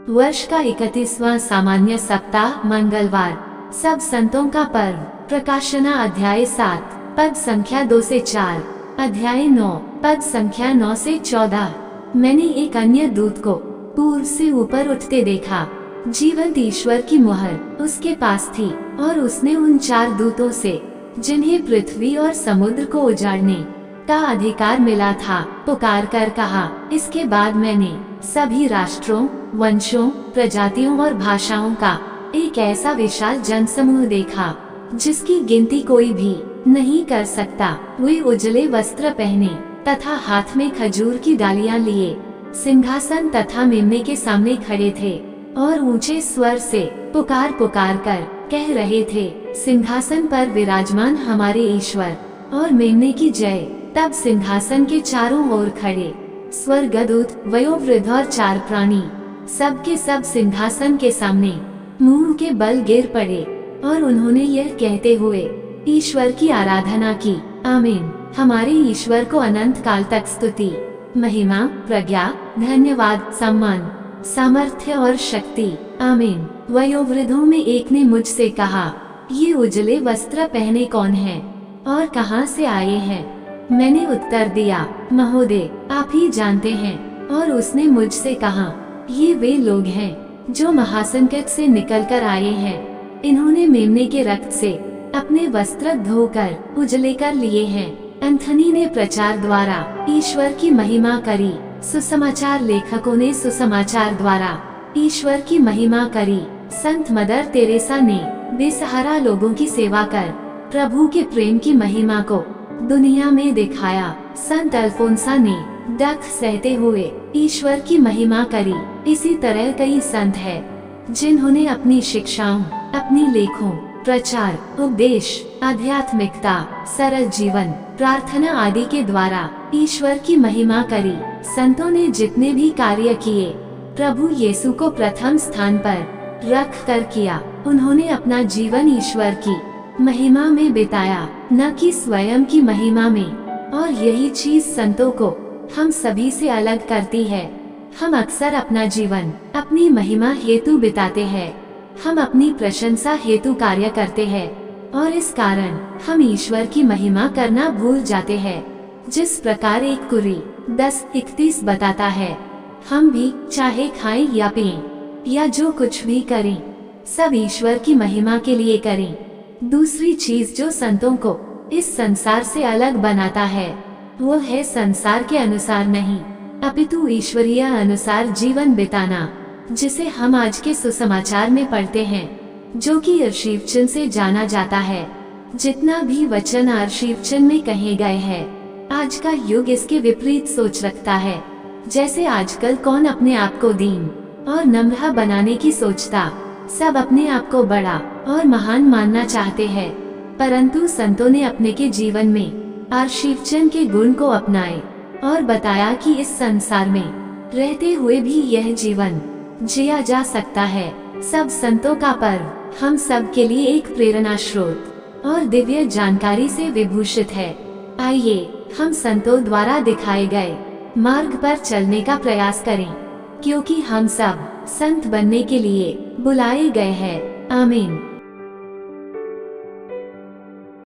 वर्ष का 31वां सामान्य सप्ताह मंगलवार। सब संतों का पर्व। प्रकाशना अध्याय 7 पद संख्या 2 से 4, अध्याय 9 पद संख्या 9 से 14। मैंने एक अन्य दूत को पूर्व से ऊपर उठते देखा। जीवंत ईश्वर की मुहर उसके पास थी और उसने उन 4 दूतों से, जिन्हें पृथ्वी और समुद्र को उजाड़ने का अधिकार मिला था, पुकार कर कहा। इसके बाद मैंने सभी राष्ट्रों, वंशों, प्रजातियों और भाषाओं का एक ऐसा विशाल जनसमूह देखा जिसकी गिनती कोई भी नहीं कर सकता। वे उजले वस्त्र पहने तथा हाथ में खजूर की डालियां लिए सिंहासन तथा मेमने के सामने खड़े थे और ऊंचे स्वर से पुकार पुकार कर कह रहे थे, सिंहासन पर विराजमान हमारे ईश्वर और मेमने की जय। तब सिंहासन के चारों ओर खड़े स्वर्गदूत, वयोवृद्ध और 4 प्राणी सब के सब सिंहासन के सामने मुंह के बल गिर पड़े और उन्होंने यह कहते हुए ईश्वर की आराधना की, आमीन। हमारे ईश्वर को अनंत काल तक स्तुति, महिमा, प्रज्ञा, धन्यवाद, सम्मान, सामर्थ्य और शक्ति, आमीन। वयोवृद्धों में एक ने मुझसे कहा, ये उजले वस्त्र पहने कौन हैं और कहां से आए हैं? मैंने उत्तर दिया, महोदय, आप ही जानते हैं। और उसने मुझसे कहा, ये वे लोग हैं जो महासंकट से निकलकर आए हैं। इन्होंने मेमने के रक्त से अपने वस्त्र धोकर उजले कर लिए हैं। एंथनी ने प्रचार द्वारा ईश्वर की महिमा करी। सुसमाचार लेखकों ने सुसमाचार द्वारा ईश्वर की महिमा करी। संत मदर तेरेसा ने बेसहारा लोगों की सेवा कर प्रभु के प्रेम की महिमा को दुनिया में दिखाया। संत अल्फोंसा ने दुख सहते हुए ईश्वर की महिमा करी। इसी तरह कई संत हैं जिन्होंने अपनी शिक्षाओं, अपनी लेखों, प्रचार, उपदेश, आध्यात्मिकता, सरल जीवन, प्रार्थना आदि के द्वारा ईश्वर की महिमा करी। संतों ने जितने भी कार्य किए प्रभु यीशु को प्रथम स्थान पर रख कर किया। उन्होंने अपना जीवन ईश्वर की महिमा में बिताया, न कि स्वयं की महिमा में। और यही चीज संतों को हम सभी से अलग करती है। हम अक्सर अपना जीवन अपनी महिमा हेतु बिताते हैं। हम अपनी प्रशंसा हेतु कार्य करते हैं और इस कारण हम ईश्वर की महिमा करना भूल जाते हैं। जिस प्रकार एक कुरी 10:31 बताता है, हम भी चाहे खाएं या पिएं या जो कुछ भी करें, सब ईश्वर की महिमा के लिए करें। दूसरी चीज जो संतों को इस संसार से अलग बनाता है, वो है संसार के अनुसार नहीं, अपितु ईश्वरीय अनुसार जीवन बिताना, जिसे हम आज के सुसमाचार में पढ़ते हैं, जो कि अर्शीवचन से जाना जाता है। जितना भी वचन अर्शीवचन में कहे गए हैं, आज का युग इसके विपरीत सोच रखता है। जैसे आजकल कौन अपने आप को दीन और नम्र बनाने की सोचता, सब अपने आप को बड़ा और महान मानना चाहते हैं। परंतु संतों ने अपने के जीवन में अर्शीवचन के गुण को अपनाए और बताया कि इस संसार में रहते हुए भी यह जीवन जिया जा सकता है। सब संतों का पर्व हम सब के लिए एक प्रेरणा स्रोत और दिव्य जानकारी से विभूषित है। आइए हम संतों द्वारा दिखाए गए मार्ग पर चलने का प्रयास करें, क्योंकि हम सब संत बनने के लिए बुलाए गए हैं। आमीन।